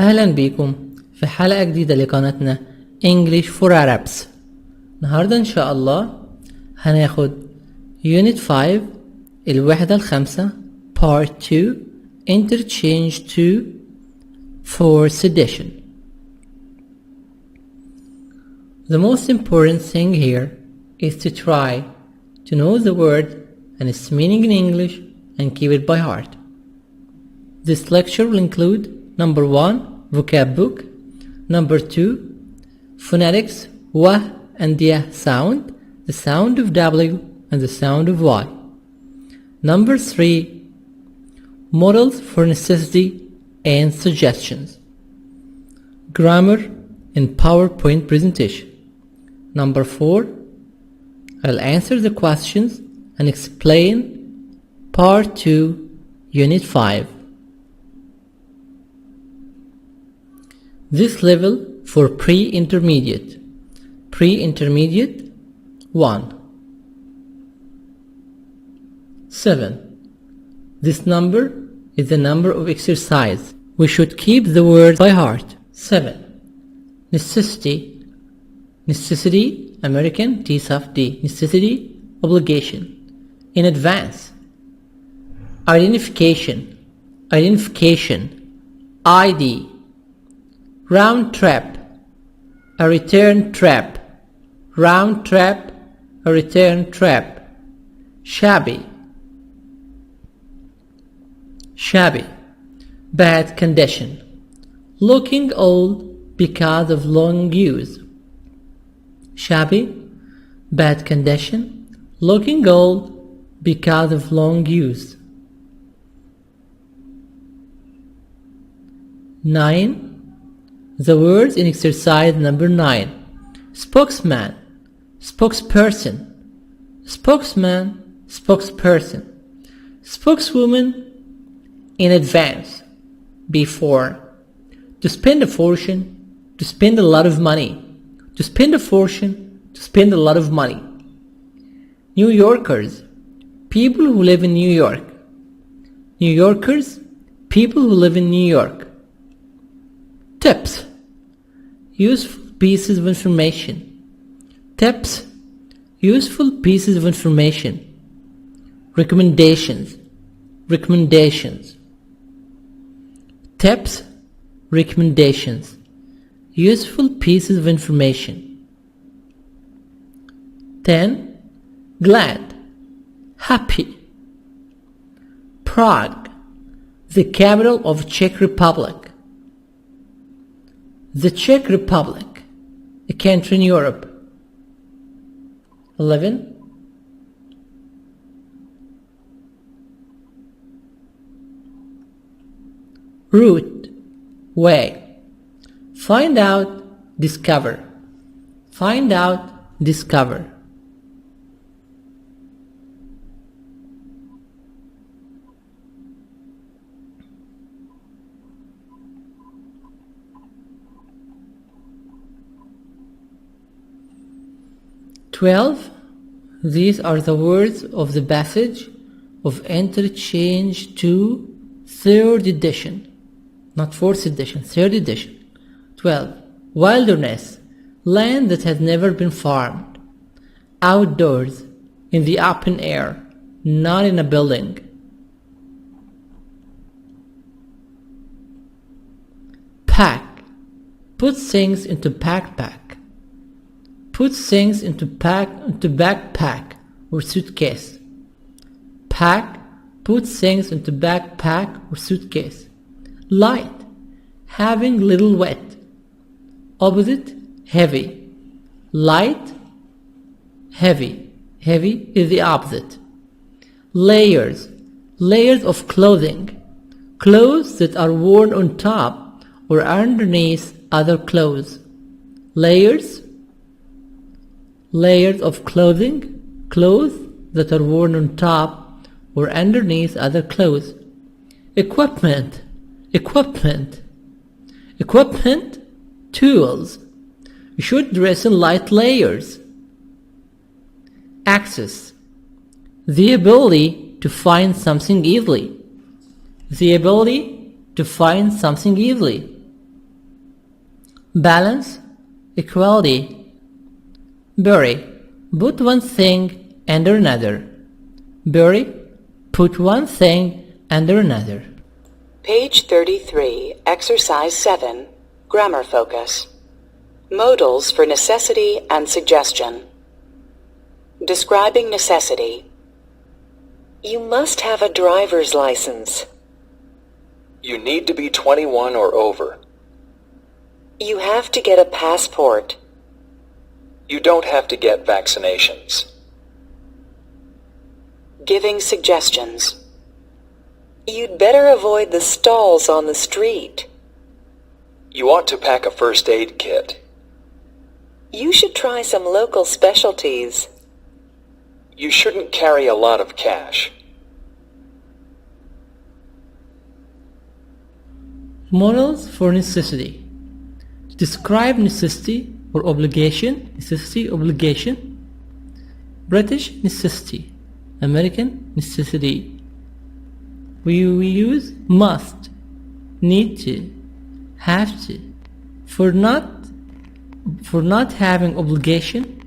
أهلا بكم في حلقة جديدة لقناتنا English for Arabs. النهاردة إن شاء الله هناخد Unit 5 الوحدة الخامسة Part 2 Interchange 2 4th edition. The most important thing here is to try to know the word and its meaning in English and keep it by heart. This lecture will include number 1, vocab book, number 2, phonetics, w and the sound, the sound of W and the sound of Y. Number 3, models for necessity and suggestions, grammar in PowerPoint presentation. Number 4, I'll answer the questions and explain Part 2, Unit 5. This level for pre-intermediate. Pre-intermediate 1. 7. This number is the number of exercise. We should keep the word by heart. 7. Necessity. Necessity, American, T soft D. Necessity, obligation. In advance. Identification. Identification. ID. Round trip, a return trip. Round trip, a return trip. Shabby. Shabby, bad condition. Looking old because of long use. Shabby, bad condition. Looking old because of long use. 9. The words in exercise number 9. Spokesman, spokesperson, spokesman, spokesperson, spokeswoman. In advance, before. To spend a fortune, to spend a lot of money. To spend a fortune, to spend a lot of money. New Yorkers, people who live in New York. New Yorkers, people who live in New York. Tips, useful pieces of information. Tips, useful pieces of information. Recommendations, recommendations. Tips, recommendations, useful pieces of information. 10. Glad, happy. Prague, the capital of Czech Republic. The Czech Republic, a country in Europe. 11. Route, way. Find out, discover. Find out, discover. These are the words of the passage of Interchange 2, 3rd edition. Not 4th edition, 3rd edition. 12. Wilderness, land that has never been farmed. Outdoors, in the open air, not in a building. Pack, put things into backpack. Put things into backpack or suitcase. Pack, put things into backpack or suitcase. Light, having little weight. Opposite, heavy. Light, heavy. Heavy is the opposite. Layers, layers of clothing. Clothes that are worn on top or underneath other clothes. Layers, layers of clothing, clothes that are worn on top or underneath other clothes. Equipment, equipment, equipment, tools. You should dress in light layers. Access, the ability to find something easily. The ability to find something easily. balance, equality. Bury, put one thing under another. Bury, put one thing under another. Page 33, Exercise 7, Grammar Focus. Modals for necessity and suggestion. Describing necessity. You must have a driver's license. You need to be 21 or over. You have to get a passport. You don't have to get vaccinations. Giving suggestions. You'd better avoid the stalls on the street. You ought to pack a first aid kit. You should try some local specialties. You shouldn't carry a lot of cash. Modals for necessity. To describe necessity or obligation, necessity, obligation. British necessity, American necessity. We use must, need to, have to. For not having obligation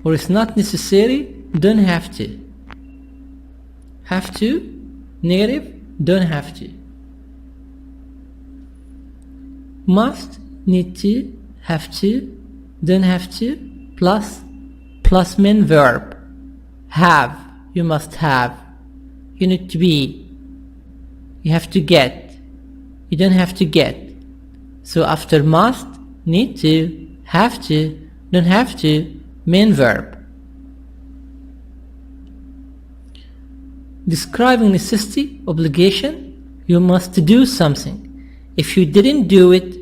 or it's not necessary, don't have to. Have to, negative, don't have to. Must, need to, have to, don't have to, plus main verb. Have, you must have. You need to be. You have to get. You don't have to get. So after must, need to, have to, don't have to, main verb. Describing necessity, obligation, you must do something. If you didn't do it,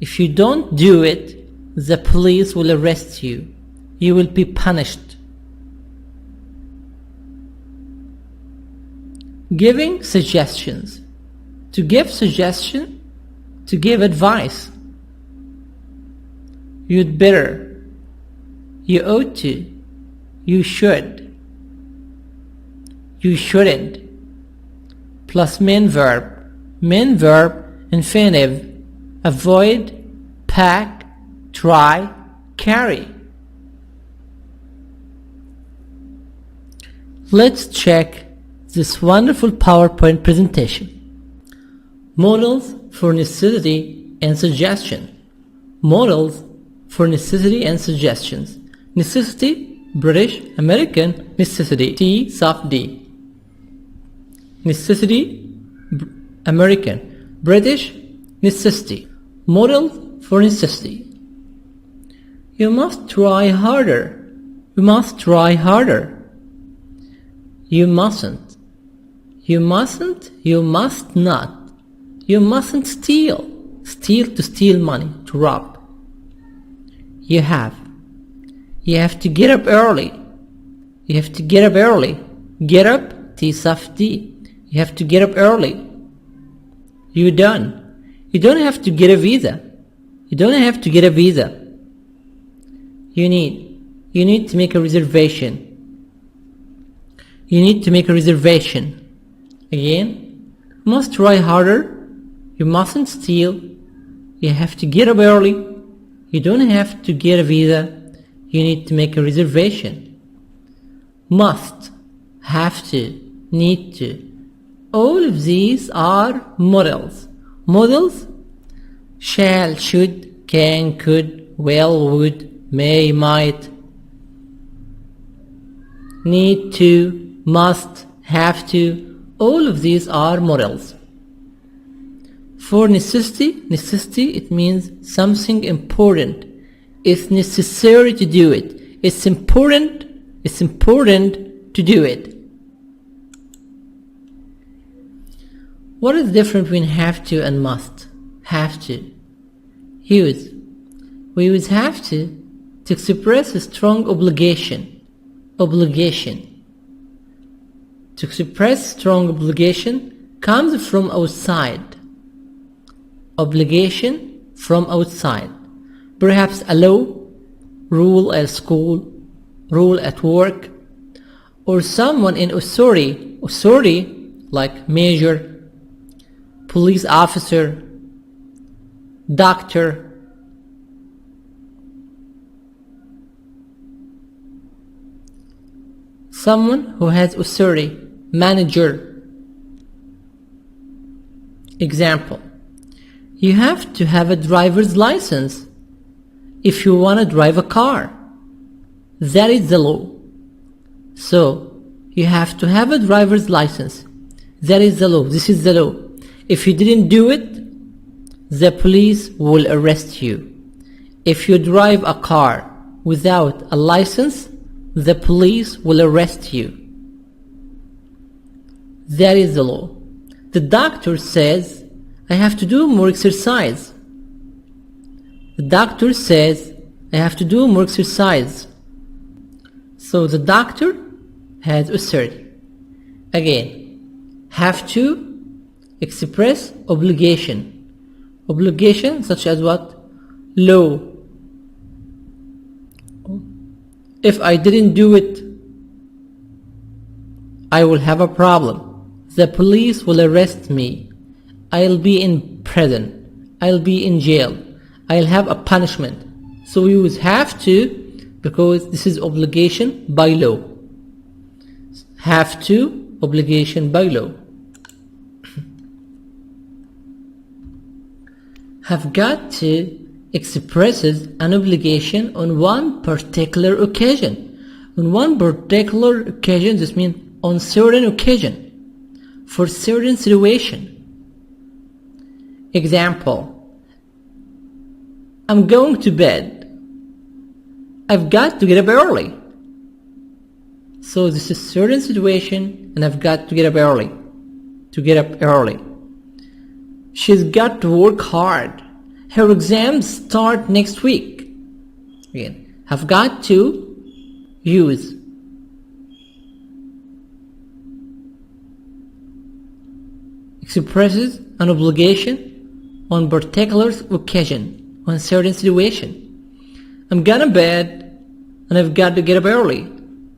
if you don't do it, the police will arrest you. You will be punished. Giving suggestions. To give suggestion, to give advice. You'd better. You ought to. You should. You shouldn't. Plus main verb. Main verb, infinitive. Avoid, pack, try, carry. Let's check this wonderful PowerPoint presentation. Modals for necessity and suggestion. Modals for necessity and suggestions. Necessity, British, American, necessity, T, soft D. Necessity, American, British, necessity. Modals for necessity. You must try harder. You must try harder. You mustn't. You mustn't. You must not. You mustn't steal. Steal, to steal money, to rob. You have. You have to get up early. You have to get up early. Get up, T soft D. You have to get up early. You done. You don't have to get a visa. You don't have to get a visa. You need to make a reservation. You need to make a reservation. Again, you must try harder. You mustn't steal. You have to get up early. You don't have to get a visa. You need to make a reservation. Must, have to, need to. All of these are modals. Modals: shall, should, can, could, will, would, may, might. Need to, must, have to. All of these are modals. For necessity, it means something important. It's necessary to do it. It's important to do it. What is the difference between have to and must? Have to. We use have to express a strong obligation. Obligation. To express strong obligation comes from outside. Obligation from outside. Perhaps a law, rule at school, rule at work, or someone in authority like major, police officer, doctor, someone who has authority, manager. Example: you have to have a driver's license if you want to drive a car. That is the law. So, you have to have a driver's license. That is the law. This is the law. If you didn't do it, the police will arrest you. If you drive a car without a license, the police will arrest you. That is the law. The doctor says, I have to do more exercise. The doctor says, I have to do more exercise. So the doctor has authority. Again, have to express obligation. Obligation such as what? Law. If I didn't do it, I will have a problem. The police will arrest me. I'll be in prison. I'll be in jail. I'll have a punishment. So we use have to because this is obligation by law. Have to, obligation by law. Have got to expresses an obligation on one particular occasion. On one particular occasion, this means on certain occasion, for certain situation. Example: I'm going to bed. I've got to get up early. So this is certain situation and I've got to get up early. To get up early. She's got to work hard. Her exams start next week. Again, have got to use. Expresses an obligation on particular occasion, on certain situation. I'm gonna bed and I've got to get up early.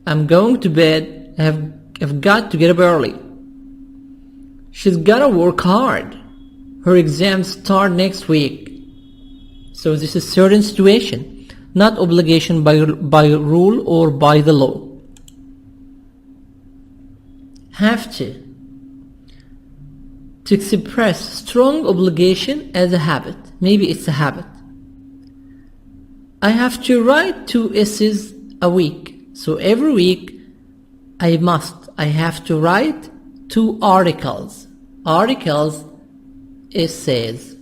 I'm going to bed and I've got to get up early. She's gotta work hard. Her exams start next week. So this is certain situation, not obligation by rule or by the law. Have to. To express strong obligation as a habit. Maybe it's a habit. I have to write 2 essays a week. So every week I have to write 2 articles. Articles, essays.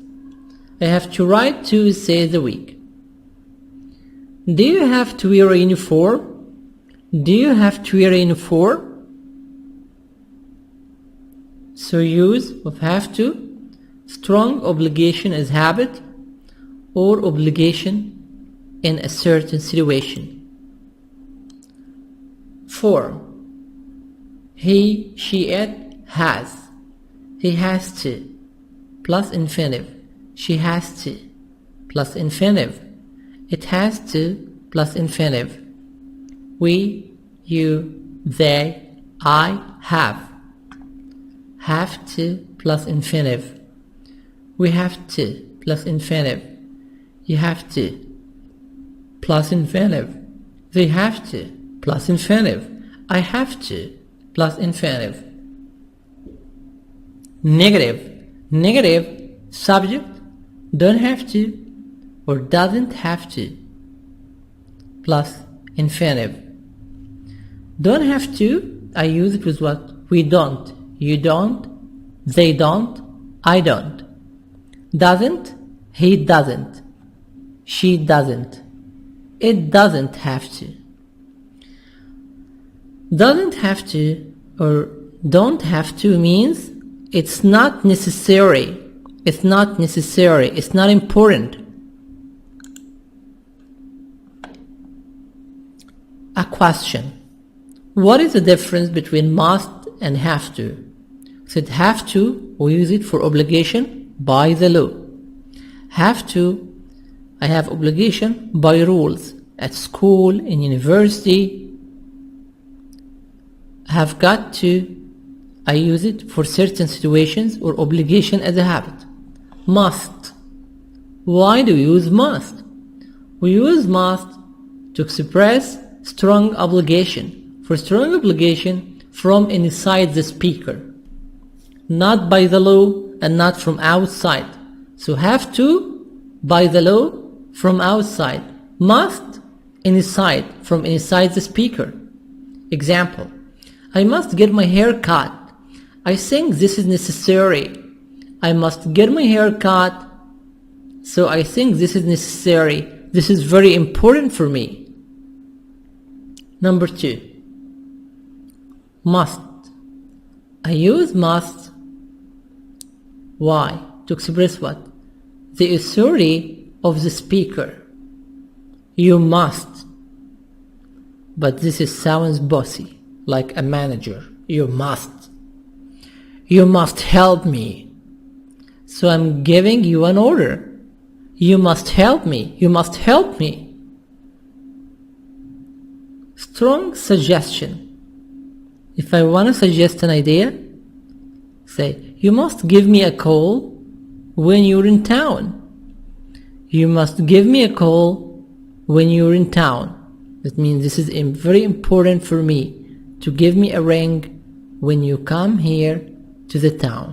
I have to write 2 essays a week. Do you have to wear a uniform? Do you have to wear a uniform? So use of have to, strong obligation as habit or obligation in a certain situation. Form. He, she, it has. He has to. Plus infinitive. She has to. Plus infinitive. It has to. Plus infinitive. We, you, they, I have. Have to plus infinitive. We have to plus infinitive. You have to plus infinitive. They have to plus infinitive. I have to plus infinitive. Negative. Negative subject don't have to or doesn't have to plus infinitive. Don't have to, I use it with what? We don't. You don't. They don't. I don't. Doesn't. He doesn't. She doesn't. It doesn't have to. Doesn't have to or don't have to means it's not necessary. It's not necessary. It's not important. A question. What is the difference between must and have to? Said have to, we use it for obligation by the law. Have to, I have obligation by rules at school, in university. Have got to, I use it for certain situations or obligation as a habit. Must, Why do we use must? We use must to express strong obligation. For strong obligation from inside the speaker, not by the law and not from outside. So have to by the law from outside, must inside from inside the speaker. Example, I must get my hair cut. I think this is necessary. I must get my hair cut, so I think this is necessary. This is very important for me. Number 2, must. I use must. Why? To express what? The authority of the speaker. You must. But this sounds bossy, like a manager. You must. You must help me. So I'm giving you an order. You must help me. You must help me. Strong suggestion. If I want to suggest an idea, say, you must give me a call when you're in town. You must give me a call when you're in town. That means this is very important for me to give me a ring when you come here to the town,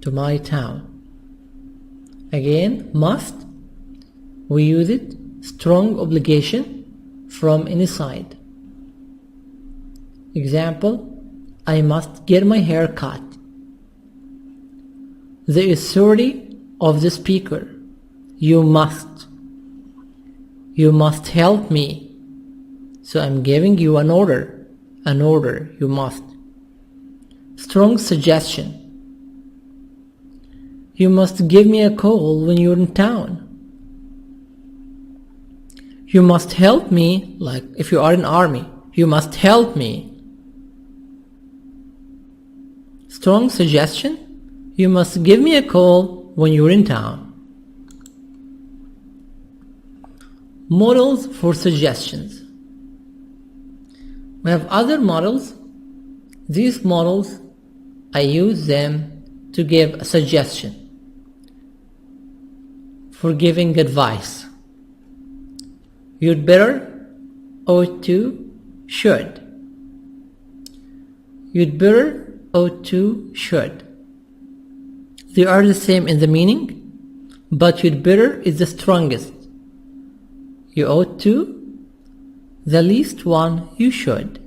to my town. Again, must. We use it, strong obligation from inside. Example, I must get my hair cut. The authority of the speaker. You must. You must help me. So I'm giving you an order. An order, you must. Strong suggestion. You must give me a call when you're in town. You must help me, like if you are in army. You must help me. Strong suggestion. You must give me a call when you're in town. Models for suggestions. We have other models. These models, I use them to give a suggestion for giving advice. You'd better, ought to, should. You'd better, ought to, should. They are the same in the meaning, but you'd better is the strongest. You ought to, the least one, you should.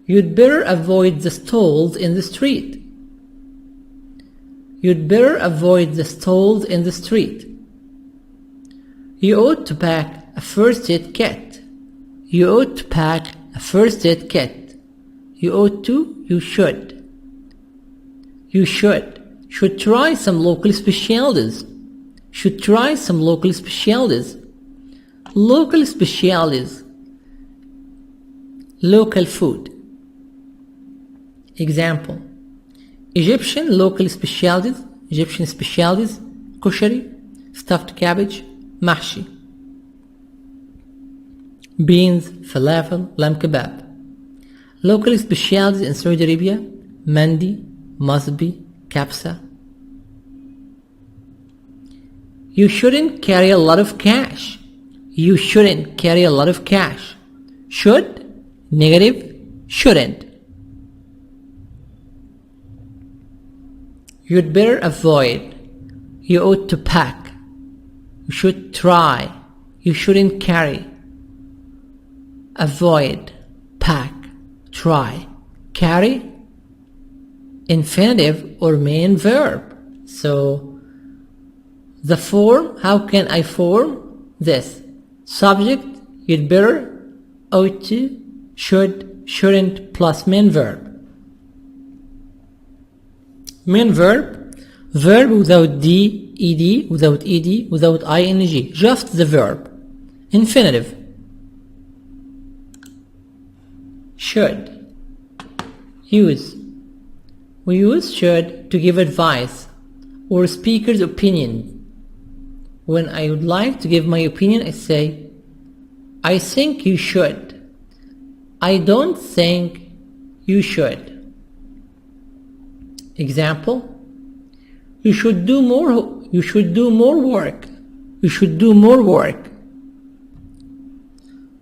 You'd better avoid the stalls in the street. You'd better avoid the stalls in the street. You ought to pack a first aid kit. You ought to pack a first aid kit. You ought to, you should. You should try some local specialties. Should try some local specialties. Local specialties. Local food. Example, Egyptian local specialties. Egyptian specialties, kushari, stuffed cabbage, mahshi. Beans, falafel, lamb kebab. Local specialties in Saudi Arabia, mandi, masbi, kapsa. You shouldn't carry a lot of cash. You shouldn't carry a lot of cash. Should, negative, shouldn't. You'd better avoid. You ought to pack. You should try. You shouldn't carry. Avoid, pack, try. Carry, infinitive or main verb. So the form, how can I form this? Subject, you'd better, ought to, should, shouldn't plus main verb. Main verb, verb without d, ed, without ed, without ing, just the verb. Infinitive. Should. Use. We use should to give advice or speaker's opinion. When I would like to give my opinion, I say, I think you should. I don't think you should. Example, you should do more you should do more work. You should do more work.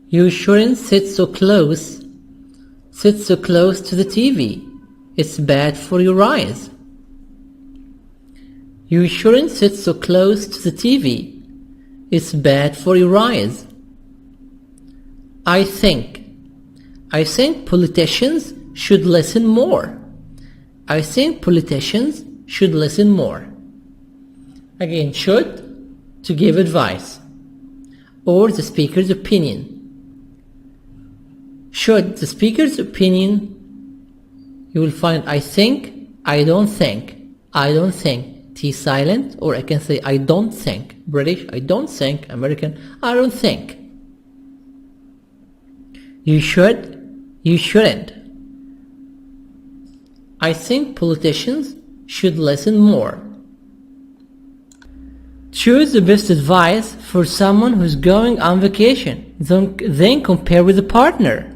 You shouldn't sit so close. Sit so close to the TV. It's bad for your eyes. You shouldn't sit so close to the TV. It's bad for your eyes. I think politicians should listen more. I think politicians should listen more. Again, should, to give advice, or the speaker's opinion. Should, the speaker's opinion, you will find I think, I don't think, I don't think, T silent, or I can say I don't think, British, I don't think, American, I don't think. You should, you shouldn't. I think politicians should listen more. Choose the best advice for someone who's going on vacation. Then compare with a partner.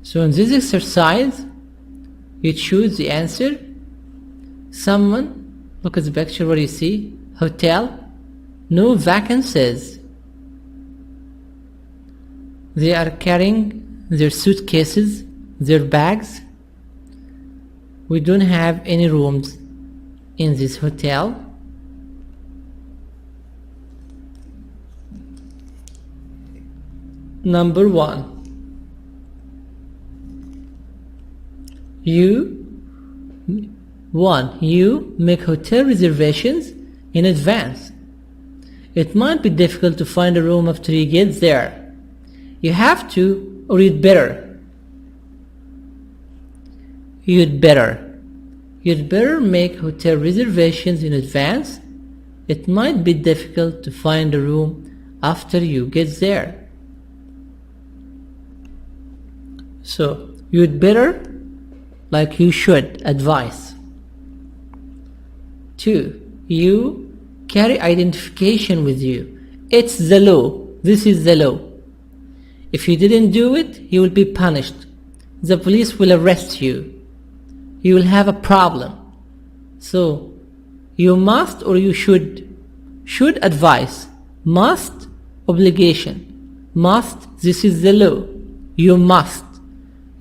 So in this exercise, you choose the answer. Someone, look at the picture, what do you see? Hotel, no vacancies. They are carrying their suitcases, their bags. We don't have any rooms in this hotel. Number 1. You make hotel reservations in advance. It might be difficult to find a room after you get there. You have to, or you'd better. You'd better make hotel reservations in advance. It might be difficult to find a room after you get there. So, you'd better, like you should, advice. 2. You carry identification with you. It's the law. This is the law. If you didn't do it, you will be punished. The police will arrest you. You will have a problem. So, you must or you should. Should, advice. Must, obligation. Must, this is the law. You must.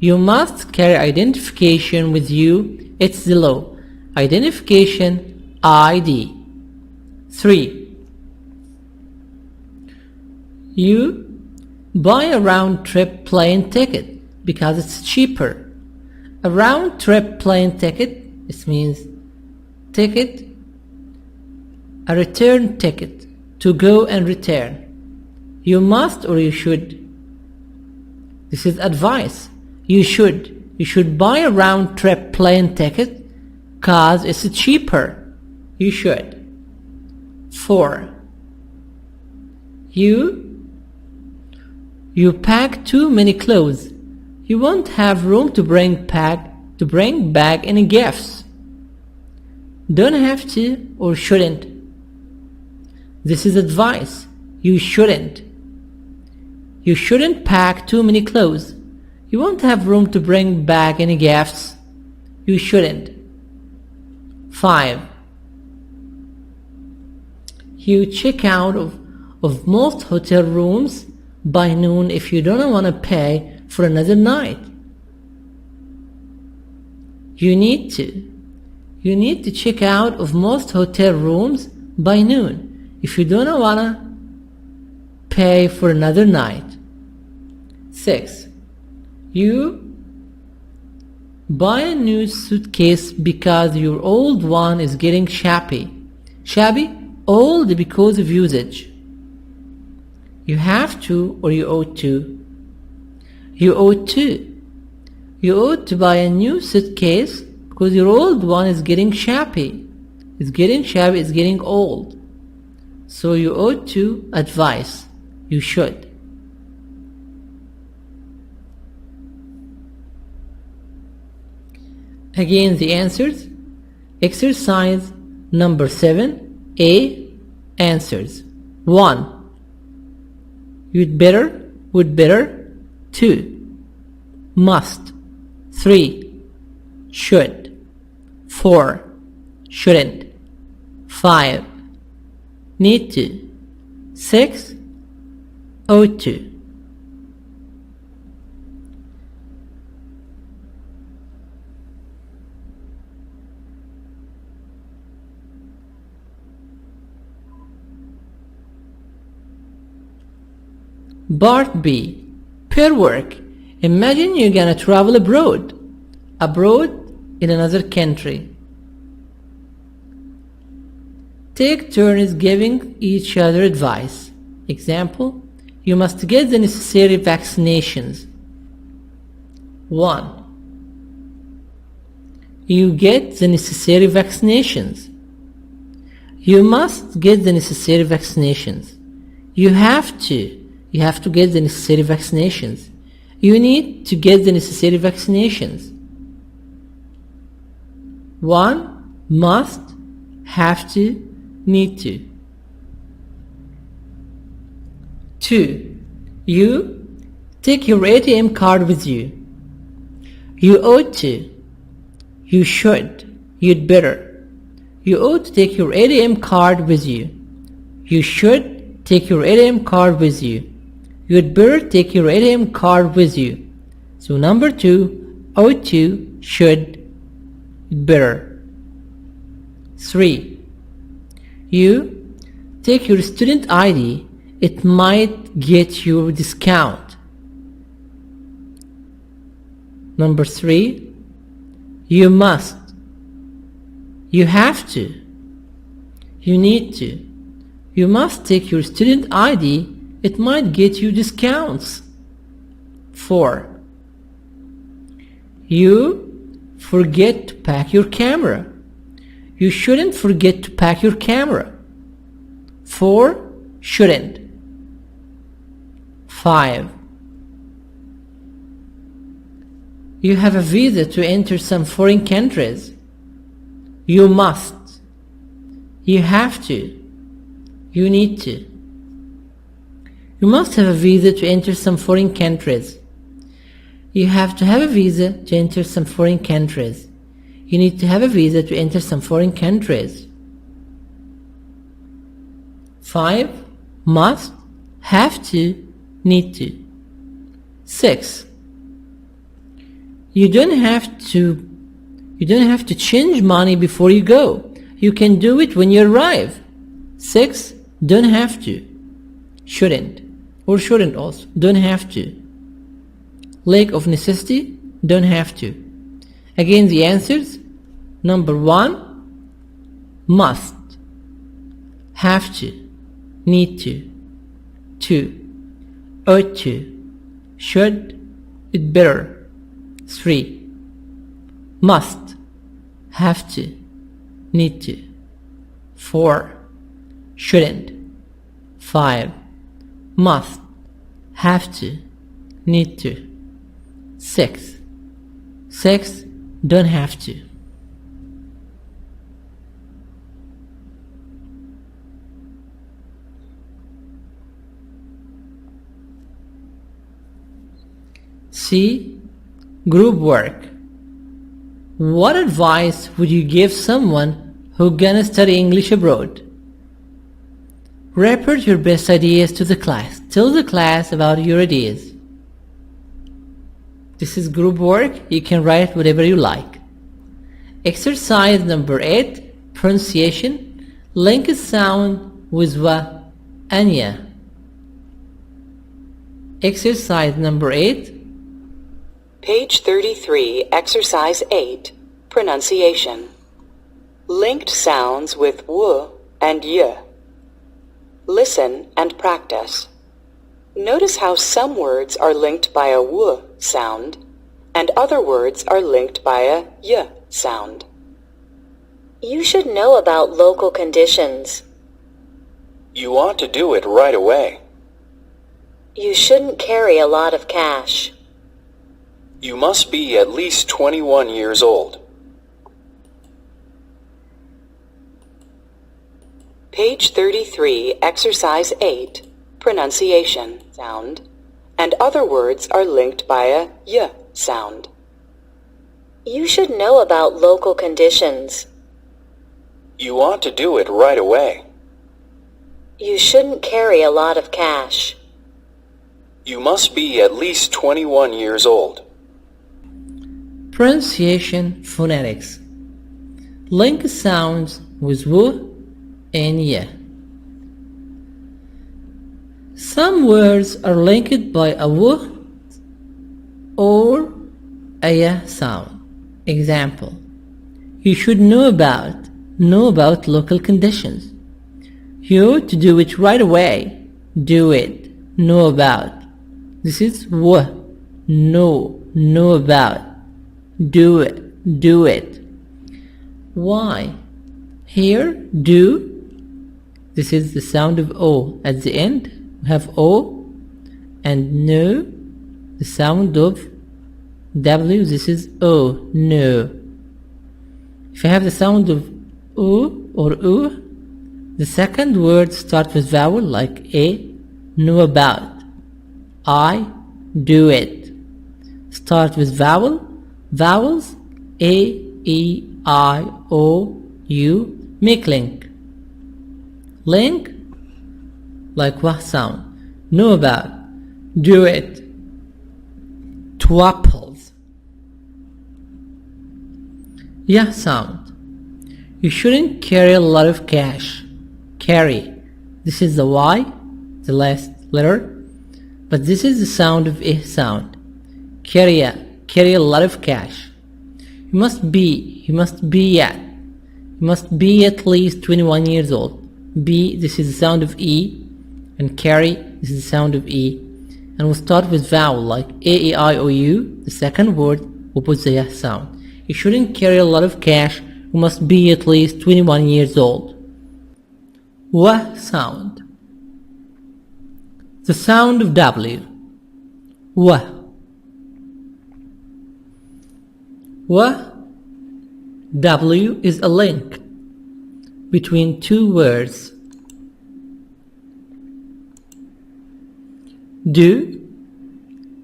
You must carry identification with you. It's the law. Identification, ID. 3. You buy a round-trip plane ticket because it's cheaper. A round-trip plane ticket, this means ticket, a return ticket, to go and return. You must or you should. This is advice. You should buy a round-trip plane ticket cause it's cheaper. You should. 4. You pack too many clothes. You won't have room to bring back any gifts. Don't have to or shouldn't. This is advice. You shouldn't. You shouldn't pack too many clothes. You won't have room to bring back any gifts. You shouldn't. 5. You check out of most hotel rooms by noon if you don't want to pay for another night. You need to check out of most hotel rooms by noon if you don't want to pay for another night. 6. You buy a new suitcase because your old one is getting shabby. Shabby? Old because of usage. You have to or you ought to. You ought to. You ought to buy a new suitcase because your old one is getting shabby. It's getting shabby, it's getting old. So you ought to, advise. You should. Again, the answers. Exercise number 7. A. Answers. 1. You'd better, would better. 2. Must. 3. Should. 4. Shouldn't. 5. Need to. 6. Ought to. Part B. Pair work. Imagine you're gonna travel abroad. Abroad in another country. Take turns giving each other advice. Example, you must get the necessary vaccinations. 1. You get the necessary vaccinations. You must get the necessary vaccinations. You have to. You have to get the necessary vaccinations. You need to get the necessary vaccinations. 1. Must, have to, need to. 2. You take your ATM card with you. You ought to. You should. You'd better. You ought to take your ATM card with you. You should take your ATM card with you. You'd better take your ATM card with you. So number 2, ought to, should, better. 3. You take your student ID. It might get you a discount. Number 3. You must. You have to. You need to. You must take your student ID. It might get you discounts. 4. You forget to pack your camera. You shouldn't forget to pack your camera. 4. Shouldn't. 5. You have a visa to enter some foreign countries. You must. You have to. You need to. You must have a visa to enter some foreign countries. You have to have a visa to enter some foreign countries. You need to have a visa to enter some foreign countries. 5. Must, have to, need to. 6. You don't have to change money before you go. You can do it when you arrive. 6. Don't have to. Shouldn't. Or shouldn't also. Don't have to. Lack of necessity. Don't have to. Again the answers. Number 1. Must. Have to. Need to. 2. Ought to. Should. It better. 3. Must. Have to. Need to. 4. Shouldn't. 5. Must. Have to. Need to. 6. 6. Don't have to. C. Group work. What advice would you give someone who gonna study English abroad? Report your best ideas to the class. Tell the class about your ideas. This is group work. You can write whatever you like. Exercise number 8. Pronunciation. Link a sound with wa and ya. Exercise number 8. Page 33, Exercise 8, Pronunciation. Linked sounds with w and y. Listen and practice. Notice how some words are linked by a w sound and other words are linked by a y sound. You should know about local conditions. You ought to do it right away. You shouldn't carry a lot of cash. You must be at least 21 years old. Page 33, Exercise 8, pronunciation sound, and other words are linked by a y sound. You should know about local conditions. You want to do it right away. You shouldn't carry a lot of cash. You must be at least 21 years old. Pronunciation phonetics. Link sounds with w and y. Some words are linked by a w or a y sound. Example: you should know about local conditions. You to do it right away. Do it. Know about. This is w. Know about. Do it. Why? Here, do. This is the sound of O. At the end, we have O. And no, the sound of W. This is O. No. If you have the sound of O or U, the second word starts with vowel like A. Know about. I. Do it. Start with vowels A, E, I, O, U. Make link. Link like wah sound. Know about. Do it. Twapples. Yeah sound. You shouldn't carry a lot of cash. Carry. This is the Y, the last letter, but this is the sound of a sound. Carry a lot of cash. You must be at least 21 years old. Be, this is the sound of E, and carry, this is the sound of E. And we'll start with vowel like A, E, I, O, U. The second word will put the Y sound. You shouldn't carry a lot of cash. You must be at least 21 years old. W sound. The sound of W. W. W is a link between two words. Do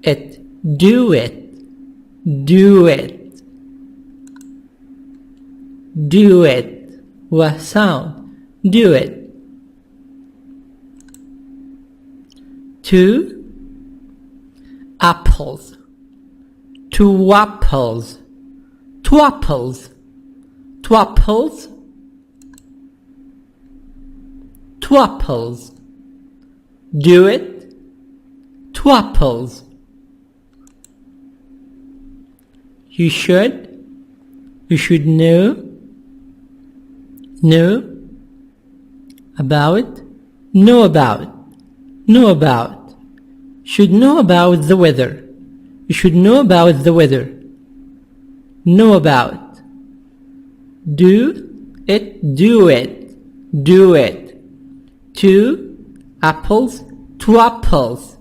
it. Do it. Do it. Do it. W sound. Do it. Two apples. Two apples. Twapples. Twapples. Twapples. Do it. Twapples. You should know about. Know about. Should know about the weather. You should know about the weather. Know about. Do it. Do it. Do it. Two apples. Twapples.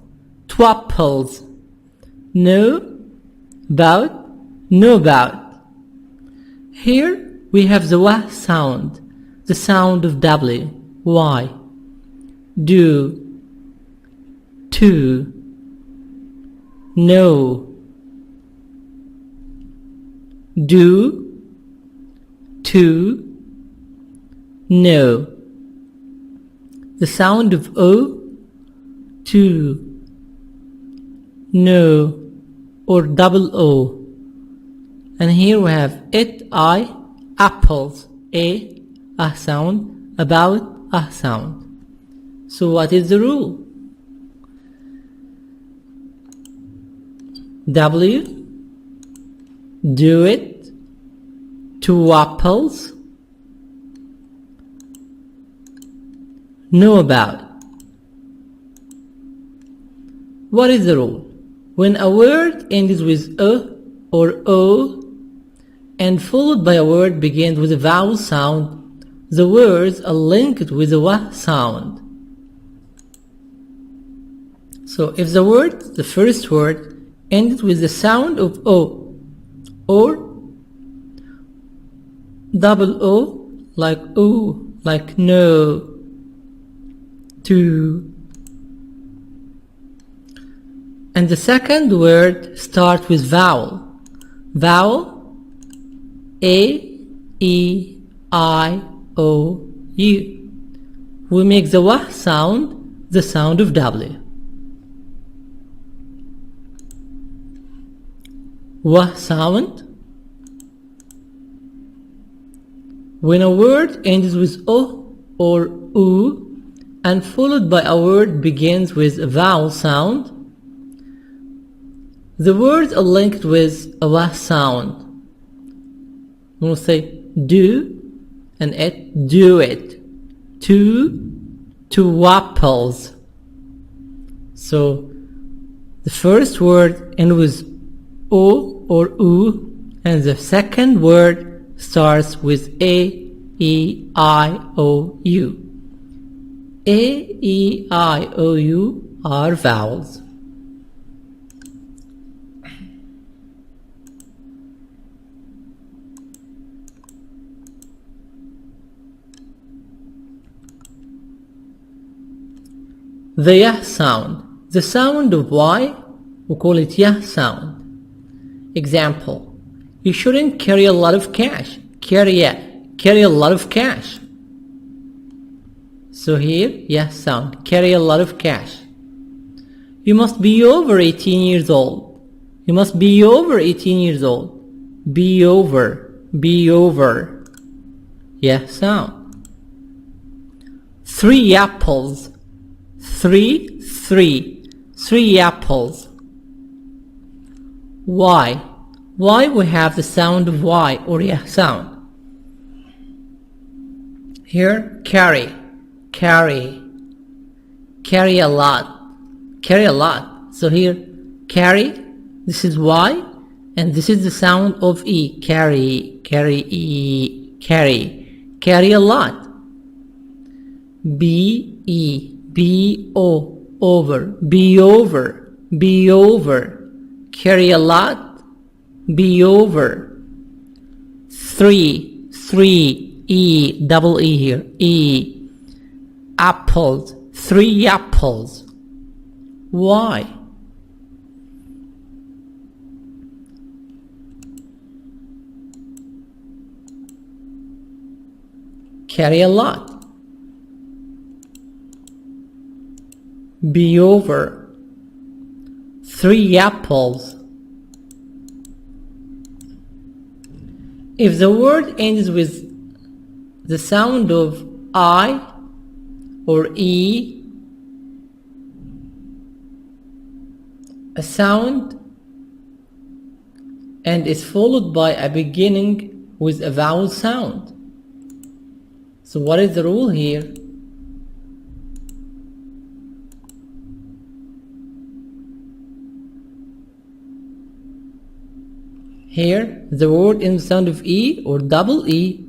Twapples. Know about. Know about. Here we have the W sound, the sound of W. Why? Do. To. Know. Do. To. Know. The sound of O. To. Know. Or double O. And here we have it, I, apples, a sound, about, a sound. So what is the rule? W, do it, two apples, know about. What is the rule? When a word ends with a or o and followed by a word begins with a vowel sound, the words are linked with a w sound. So if the first word ended with the sound of O or double O, like O, like no, to, And the second word starts with vowel. Vowel, A, E, I, O, U. We make the W sound the sound of W. W sound. When a word ends with O or U and followed by a word begins with a vowel sound, the words are linked with a W sound. We will say do and it, do it. Two apples. So the first word ends with O or U and the second word starts with A, E, I, O, U. A, E, I, O, U are vowels. The yah sound. The sound of Y, we call it yah sound. Example, you shouldn't carry a lot of cash. Carry a lot of cash. So here, yah sound, carry a lot of cash. You must be over 18 years old. You must be over 18 years old. Be over. Yah sound. 3 apples. Three apples. Why we have the sound of Y or yah sound. Here, carry a lot. So here, carry, this is Y, and this is the sound of E. Carry a lot. B-O, over. Be over. Carry a lot. Be over. 3, E, double E here. E, apples. 3 apples. Why? Carry a lot. Be over. 3 apples. If the word ends with the sound of I or E, a sound, and is followed by a beginning with a vowel sound. So what is the rule here? Here, the word in the sound of E or double E.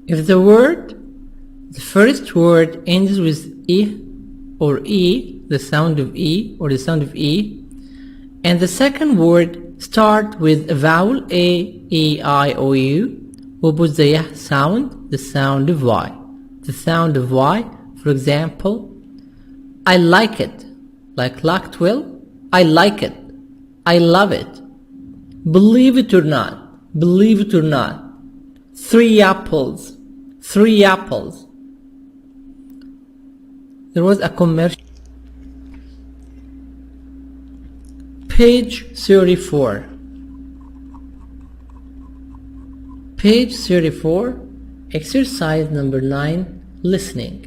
If the first word ends with E or E, the sound of E or the sound of E, and the second word start with a vowel A, E, I, O, U, we put the yah sound, the sound of Y. The sound of Y, for example, I like it. Like lock 12, I like it. I love it. Believe it or not. 3 apples. There was a commercial. Page 34. Page 34, exercise number 9, listening.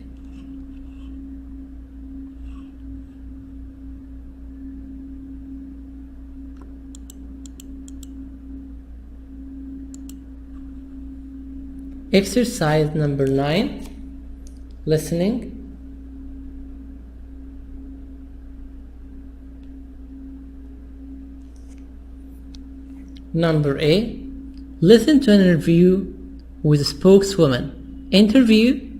Exercise number 9, listening. Number A, listen to an interview with a spokeswoman. Interview,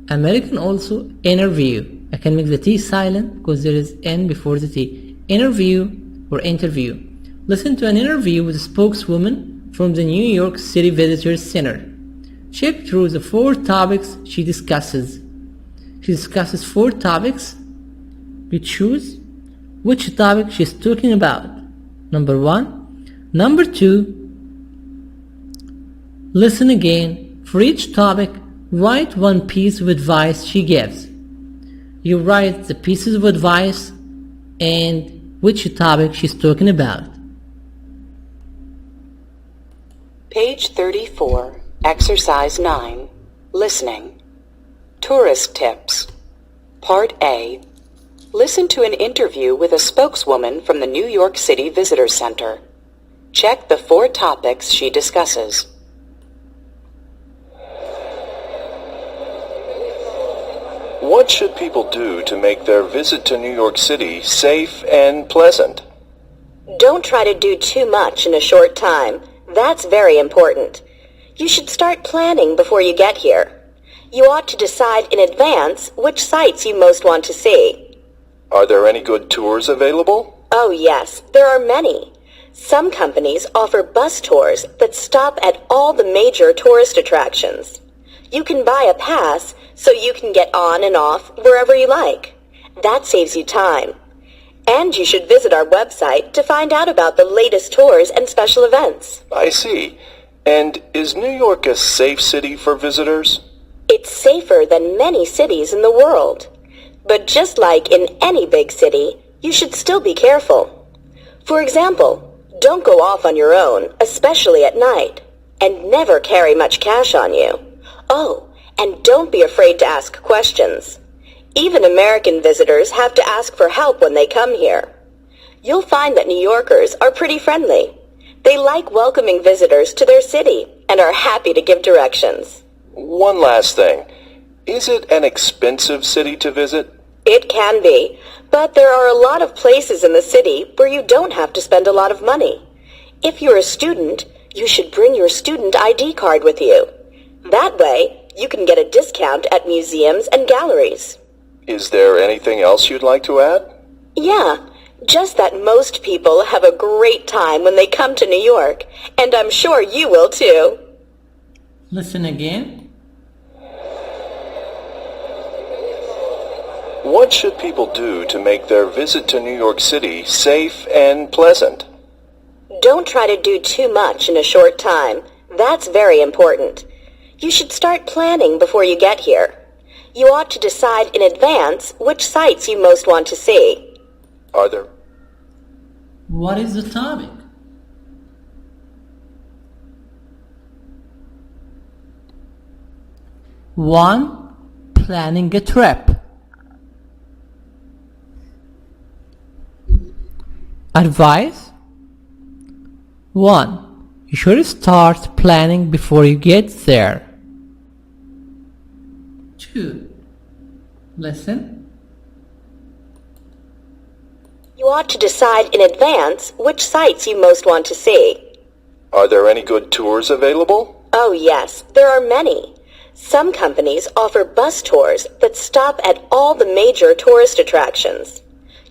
American also, interview. I can make the T silent because there is N before the T. Interview or interview. Listen to an interview with a spokeswoman from the New York City Visitors Center. Check through the 4 topics she discusses. She She discusses 4 topics. You choose which topic she's talking about. Number 1. Number 2. Listen again. For each topic, write one piece of advice she gives. You write the pieces of advice and which topic she's talking about. Page 34, Exercise 9, Listening. Tourist Tips. Part A. Listen to an interview with a spokeswoman from the New York City Visitor Center. Check the 4 topics she discusses. What should people do to make their visit to New York City safe and pleasant? Don't try to do too much in a short time. That's very important. You should start planning before you get here. You ought to decide in advance which sites you most want to see. Are there any good tours available? Oh yes, there are many. Some companies offer bus tours that stop at all the major tourist attractions. You can buy a pass so you can get on and off wherever you like. That saves you time. And you should visit our website to find out about the latest tours and special events. I see. And is New York a safe city for visitors? It's safer than many cities in the world. But just like in any big city, you should still be careful. For example, don't go off on your own, especially at night. And never carry much cash on you. Oh, and don't be afraid to ask questions. Even American visitors have to ask for help when they come here. You'll find that New Yorkers are pretty friendly. They like welcoming visitors to their city and are happy to give directions. One last thing. Is it an expensive city to visit? It can be, but there are a lot of places in the city where you don't have to spend a lot of money. If you're a student, you should bring your student ID card with you. That way, you can get a discount at museums and galleries. Is there anything else you'd like to add? Yeah, just that most people have a great time when they come to New York, and I'm sure you will too. Listen again. What should people do to make their visit to New York City safe and pleasant? Don't try to do too much in a short time. That's very important. You should start planning before you get here. You ought to decide in advance which sites you most want to see. Are there? What is the topic? One, planning a trip. Advice. 1. You should start planning before you get there. 2. Listen. You ought to decide in advance which sites you most want to see. Are there any good tours available? Oh yes, there are many. Some companies offer bus tours that stop at all the major tourist attractions.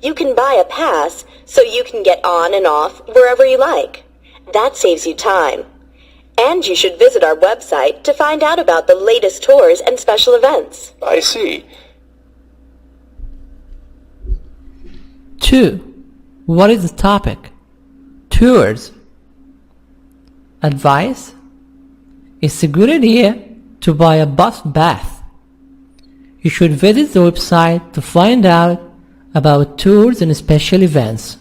You can buy a pass so you can get on and off wherever you like. That saves you time. And you should visit our website to find out about the latest tours and special events. I see. 2. What is the topic? Tours. Advice. It's a good idea to buy a bus pass. You should visit the website to find out about tours and special events.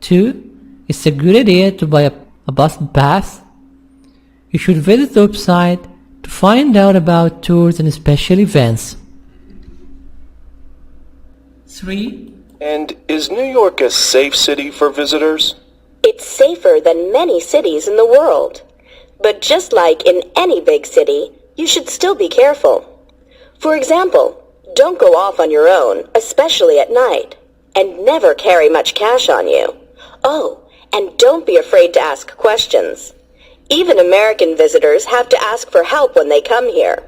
2. It's a good idea to buy a bus pass. You should visit the website to find out about tours and special events. 3. And is New York a safe city for visitors? It's safer than many cities in the world. But just like in any big city, you should still be careful. For example, don't go off on your own, especially at night. And never carry much cash on you. Oh, and don't be afraid to ask questions. Even American visitors have to ask for help when they come here.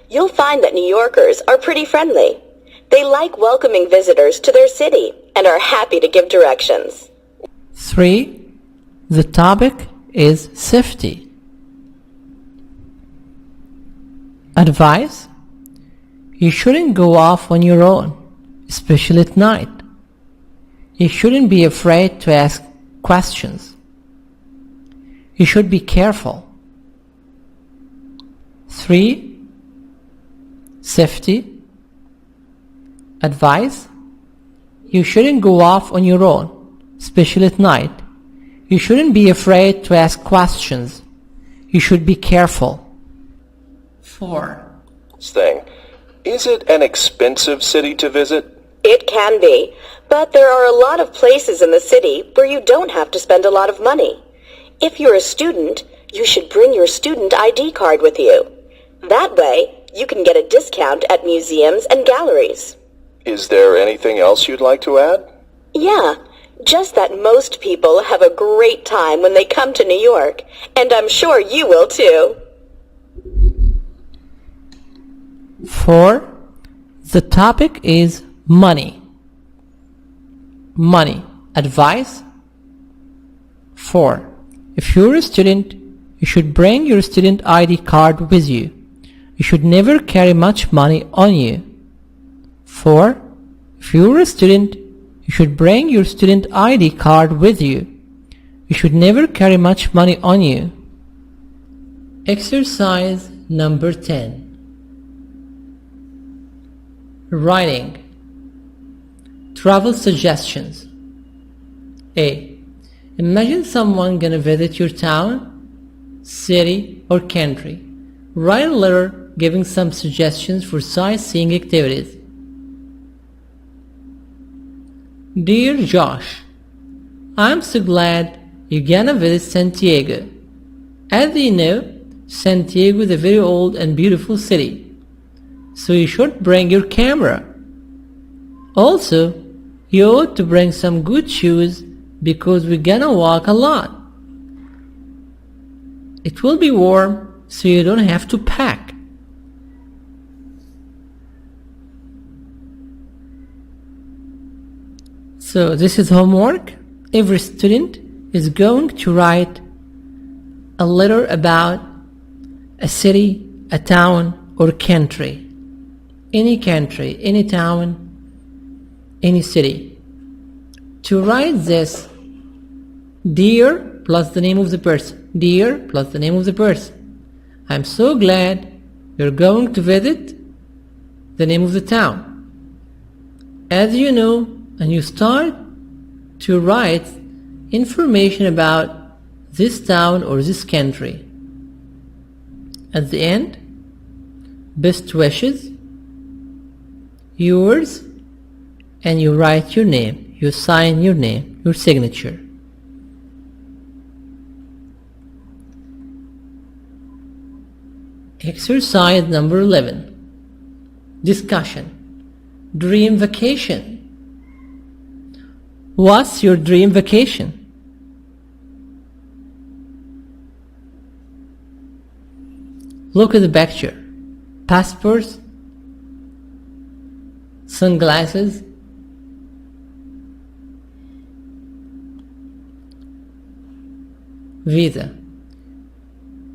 You'll find that New Yorkers are pretty friendly. They like welcoming visitors to their city and are happy to give directions. 3. The topic is safety. Advice. You shouldn't go off on your own, especially at night. You shouldn't be afraid to ask questions. You should be careful. 3. Safety. Advice. You shouldn't go off on your own, especially at night. You shouldn't be afraid to ask questions. You should be careful. 4. Thing. Is it an expensive city to visit? It can be, but there are a lot of places in the city where you don't have to spend a lot of money. If you're a student, you should bring your student ID card with you. That way, you can get a discount at museums and galleries. Is there anything else you'd like to add? Yeah, just that most people have a great time when they come to New York, and I'm sure you will too. 4. The topic is money. Money. Advice. 4. If you're a student, you should bring your student ID card with you. You should never carry much money on you. 4. If you're a student, you should bring your student ID card with you. You should never carry much money on you. Exercise number 10. Writing. Travel suggestions. A. Imagine someone gonna visit your town, city, or country. Write a letter giving some suggestions for sightseeing activities. Dear Josh, I'm so glad you're gonna visit Santiago. As you know, Santiago is a very old and beautiful city, so you should bring your camera. Also, you ought to bring some good shoes because we're gonna walk a lot. It will be warm, so you don't have to pack. So this is homework. Every student is going to write a letter about a city, a town, or country. Any country, any town, any city. To write this, dear plus the name of the person. Dear plus the name of the person. I'm so glad you're going to visit the name of the town. As you know, and you start to write information about this town or this country. At the end, best wishes, yours, and you write your name, you sign your name, your signature. Exercise number 11. Discussion. Dream vacation. What's your dream vacation? Look at the picture. Passports, sunglasses, visa.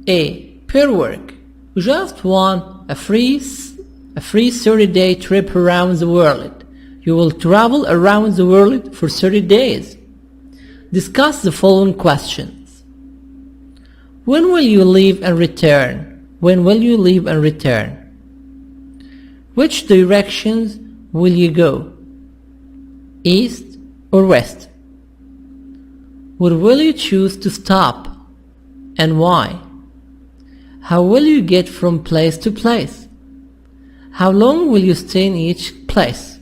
A. Pair work. We just won a free 30-day trip around the world. You will travel around the world for 30 days. Discuss the following questions. When will you leave and return? When will you leave and return? Which directions will you go? East or west? Where will you choose to stop and why? How will you get from place to place? How long will you stay in each place?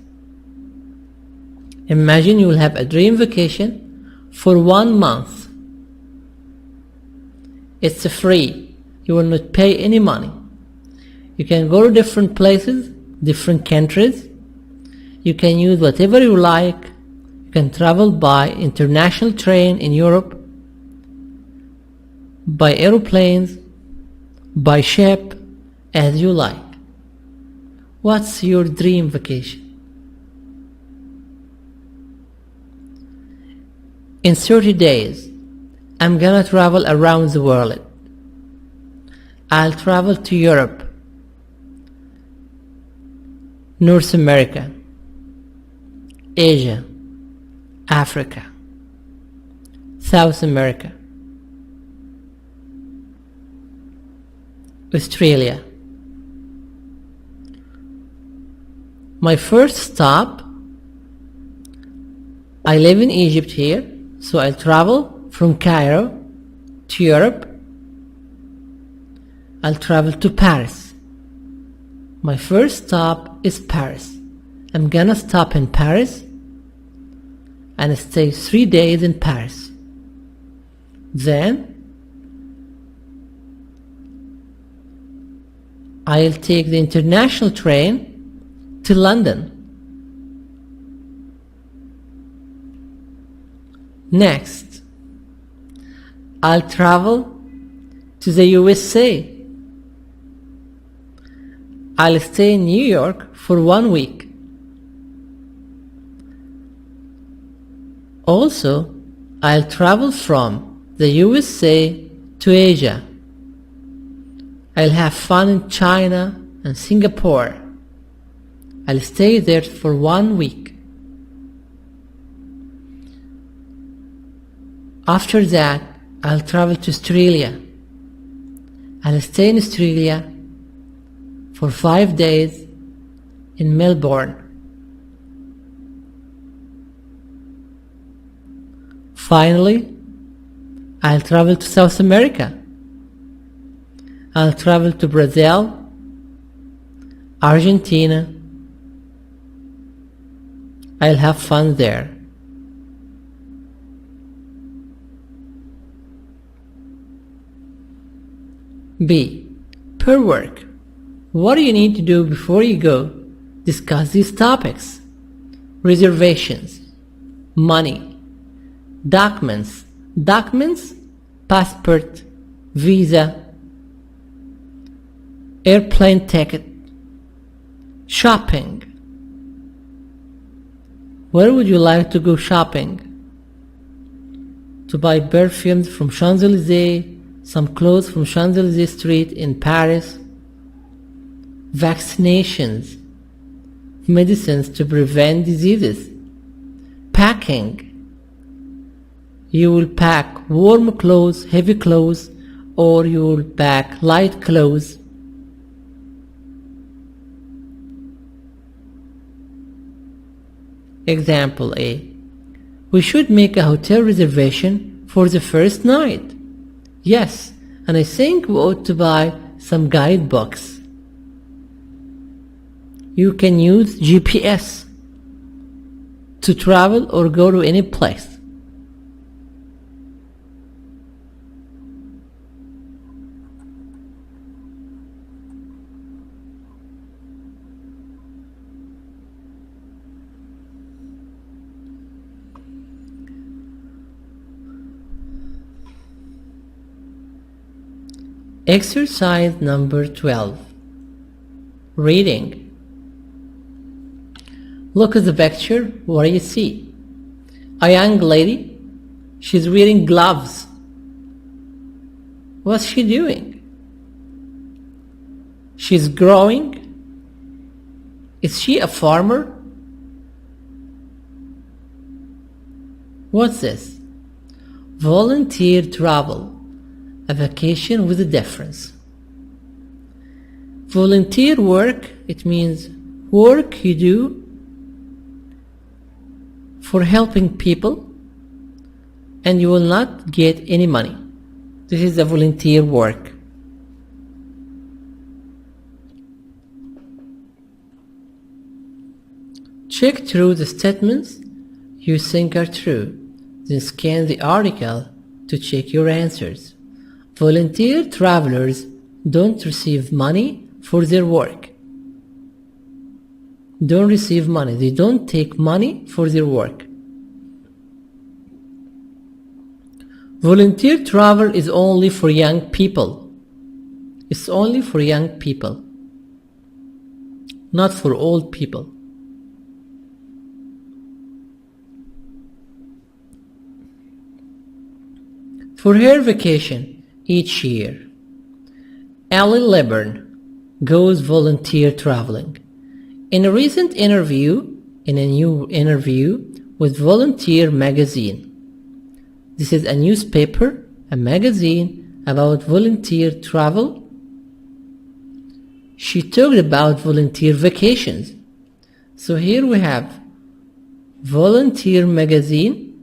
Imagine you will have a dream vacation for 1 month. It's free. You will not pay any money. You can go to different places, different countries. You can use whatever you like. You can travel by international train in Europe, by aeroplanes, by ship, as you like. What's your dream vacation? In 30 days, I'm gonna travel around the world. I'll travel to Europe. North America, Asia, Africa, South America, Australia. My first stop, I live in Egypt here, so I'll travel from Cairo to Europe. I'll travel to Paris. My first stop is Paris. I'm gonna stop in Paris and stay 3 days in Paris. Then I'll take the international train to London. Next, I'll travel to the USA. I'll stay in New York for 1 week. Also, I'll travel from the USA to Asia. I'll have fun in China and Singapore. I'll stay there for 1 week. After that, I'll travel to Australia. I'll stay in Australia for 5 days in Melbourne. Finally, I'll travel to South America. I'll travel to Brazil, Argentina. I'll have fun there. B. Per work. What do you need to do before you go? Discuss these topics. Reservations, money, documents, passport, visa, airplane ticket, shopping. Where would you like to go shopping? To buy perfumes from Champs-Élysées, some clothes from Champs-Élysées Street in Paris, vaccinations, medicines to prevent diseases, packing. You will pack warm clothes, heavy clothes, or you will pack light clothes. Example A. We should make a hotel reservation for the first night. Yes, and I think we ought to buy some guidebooks. You can use GPS to travel or go to any place. Exercise number 12. Reading. Look at the picture. What do you see? A young lady. She's wearing gloves. What's she doing? She's growing. Is she a farmer? What's this? Volunteer travel. A vacation with a difference. Volunteer work, it means work you do for helping people and you will not get any money. This is a volunteer work. Check through the statements you think are true, then scan the article to check your answers. Volunteer travelers don't receive money for their work. Don't receive money. They don't take money for their work. Volunteer travel is only for young people. It's only for young people, not for old people. For her vacation each year, Ellie Liburn goes volunteer traveling. In a recent interview, in a new interview with Volunteer magazine. This is a newspaper, a magazine about volunteer travel. She talked about volunteer vacations. So here we have Volunteer magazine.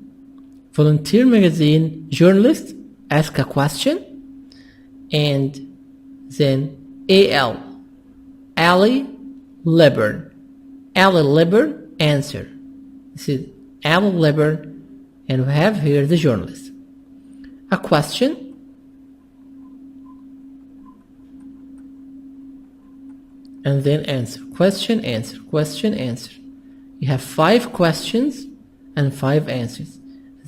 Volunteer magazine journalist ask a question, and then AL, Ali Liburn. Ali Liburn answer. This is Ali Liburn, and we have here the journalist. A question, and then answer. Question, answer, question, answer. You have 5 questions and 5 answers.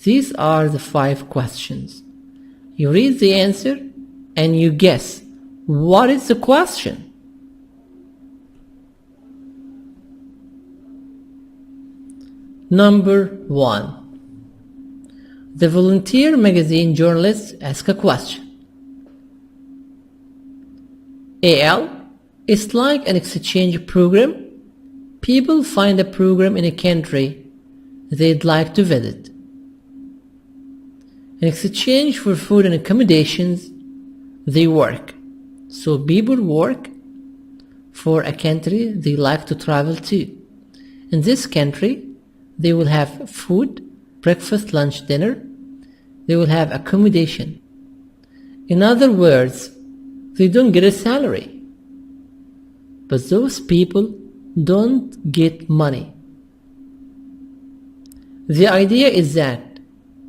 These are the 5 questions. You read the answer and you guess what is the question. Number 1. The Volunteer magazine journalist asks a question. AL, it's like an exchange program. People find a program in a country they'd like to visit. In exchange for food and accommodations, they work. So people work for a country they like to travel to. In this country, they will have food, breakfast, lunch, dinner. They will have accommodation. In other words, they don't get a salary. But those people don't get money. The idea is that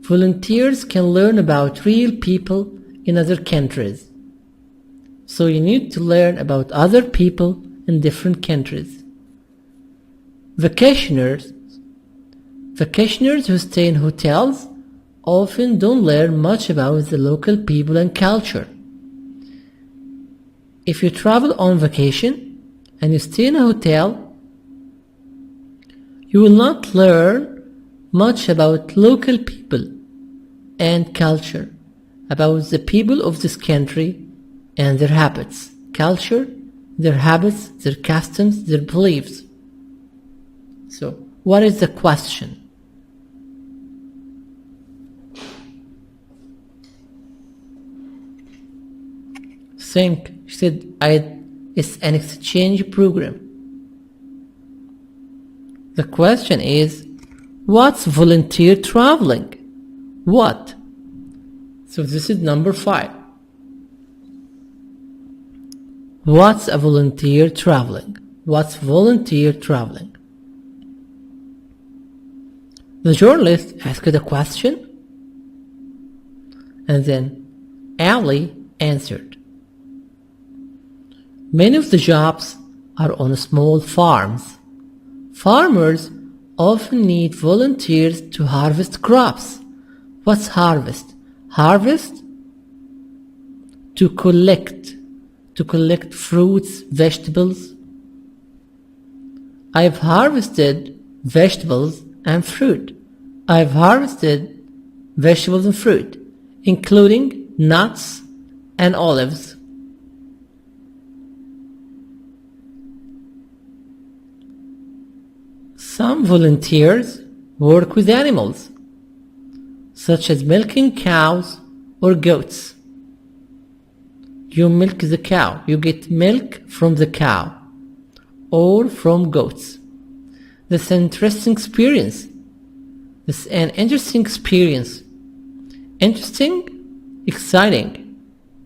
volunteers can learn about real people in other countries. So you need to learn about other people in different countries. Vacationers who stay in hotels often don't learn much about the local people and culture. If you travel on vacation and you stay in a hotel, you will not learn much about local people and culture, about the people of this country and their habits, culture, their habits, their customs, their beliefs. So, what is the question? Think. She said, it's an exchange program. The question is, what's volunteer traveling? What? So this is number 5. What's a volunteer traveling? What's volunteer traveling? The journalist asked a question, and then Ali answered. Many of the jobs are on small farms. Farmers often need volunteers to harvest crops. What's harvest? Harvest? To collect fruits, vegetables. I've harvested vegetables and fruit. I've harvested vegetables and fruit, including nuts and olives. Some volunteers work with animals, such as milking cows or goats. You milk the cow, you get milk from the cow or from goats. That's an interesting experience. This is an interesting experience. Interesting, exciting,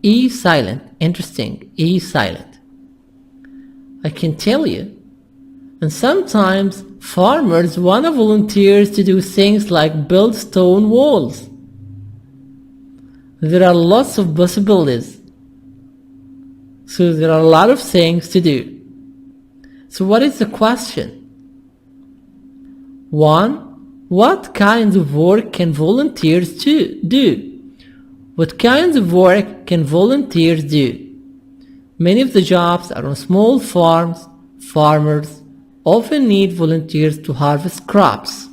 E silent, interesting, E silent. I can tell you. And sometimes farmers want volunteers to do things like build stone walls. There are lots of possibilities. So there are a lot of things to do. So what is the question? 1. What kinds of work can volunteers do? What kinds of work can volunteers do? Many of the jobs are on small farms. Farmers often need volunteers to harvest crops.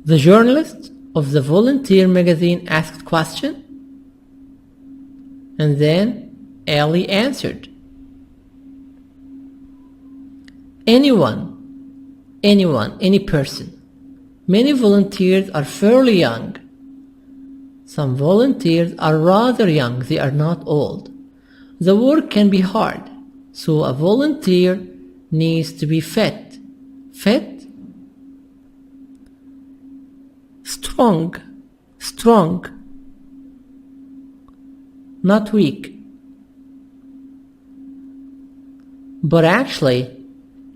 The journalist of the Volunteer magazine asked question? And then Ellie answered. Anyone, any person. Many volunteers are fairly young. Some volunteers are rather young, they are not old. The work can be hard, so a volunteer needs to be fit. Fit? Strong. Not weak. But actually,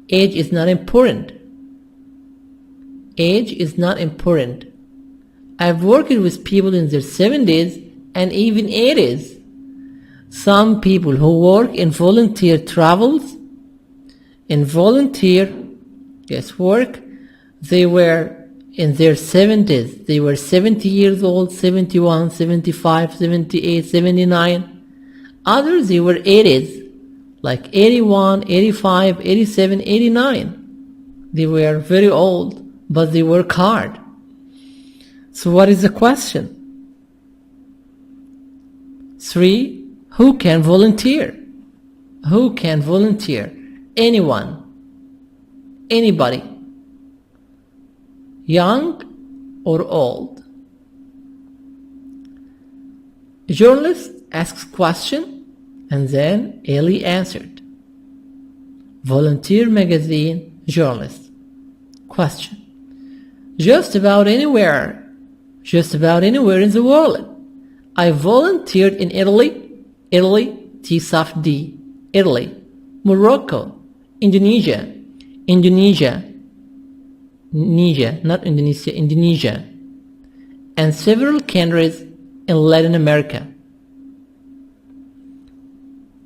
age is not important. Age is not important. I've worked with people in their 70s and even 80s. Some people who work in volunteer travels, in volunteer work, they were in their 70s. They were 70 years old, 71, 75, 78, 79. Others, they were 80s, like 81, 85, 87, 89. They were very old, but they work hard. So what is the question? 3. Who can volunteer? Who can volunteer? Anyone. Anybody. Young or old. A journalist asks question and then Ellie answered. Volunteer magazine journalist. Question. Just about anywhere in the world. I volunteered in Italy, T soft D, Italy, Morocco, Indonesia, not Indonesia, Indonesia, and several countries in Latin America.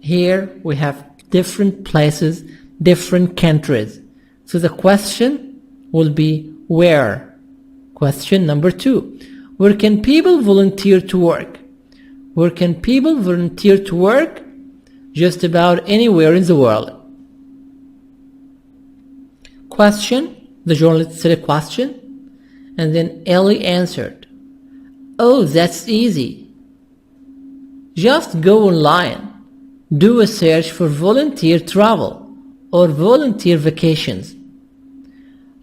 Here we have different places, different countries. So the question will be where? Question number 2. Where can people volunteer to work? Where can people volunteer to work? Just about anywhere in the world. Question. The journalist said a question, and then Ellie answered. Oh, that's easy. Just go online. Do a search for volunteer travel or volunteer vacations.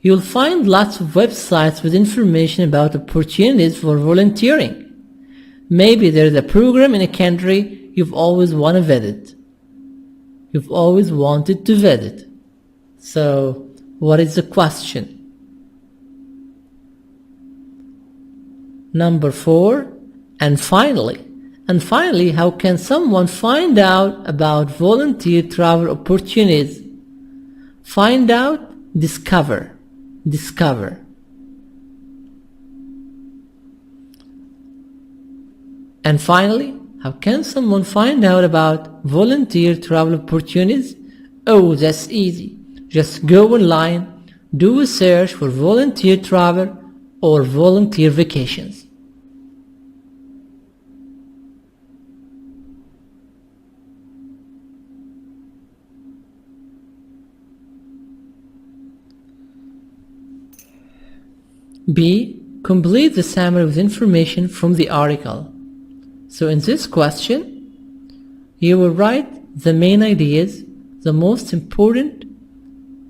You'll find lots of websites with information about opportunities for volunteering. Maybe there's a program in a country you've always wanted to visit. You've always wanted to visit. So, what is the question? Number 4, and finally, how can someone find out about volunteer travel opportunities? Find out, discover. And finally, how can someone find out about volunteer travel opportunities? Oh, that's easy. Just go online, do a search for volunteer travel or volunteer vacations. B. Complete the summary with information from the article. So in this question, you will write the main ideas, the most important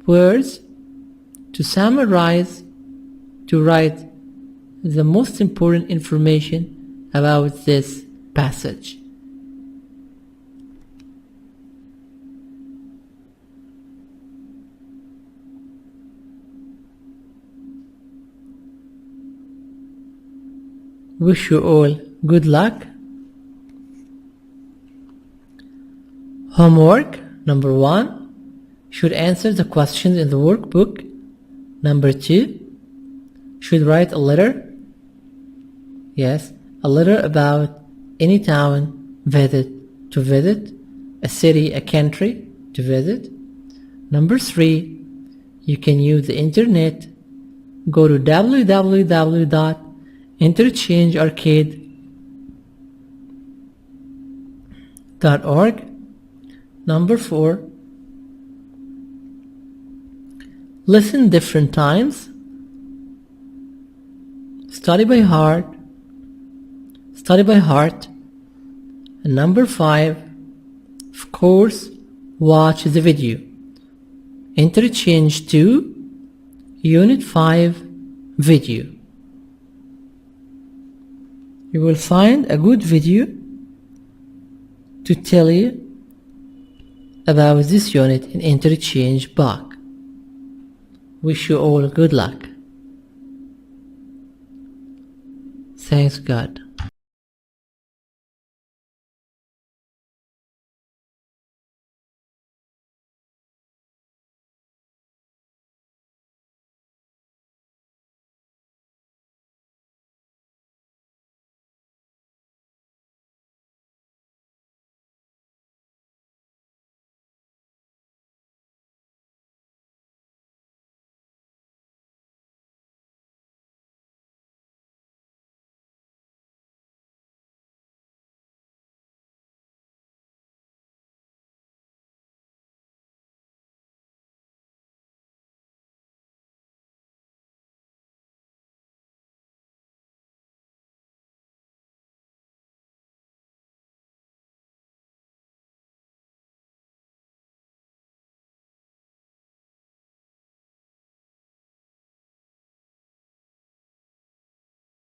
words to summarize, to write the most important information about this passage. Wish you all good luck. Homework number 1 should answer the questions in the workbook. Number 2 should write a letter. Yes, a letter about any town to visit, a city, a country to visit. Number 3, you can use the internet. Go to www.interchangearcade.org. Number 4, listen different times. study by heart. And number 5, of course, watch the video. Interchange 2, Unit 5, video. You will find a good video to tell you about this unit in Interchange book. Wish you all good luck. Thanks God.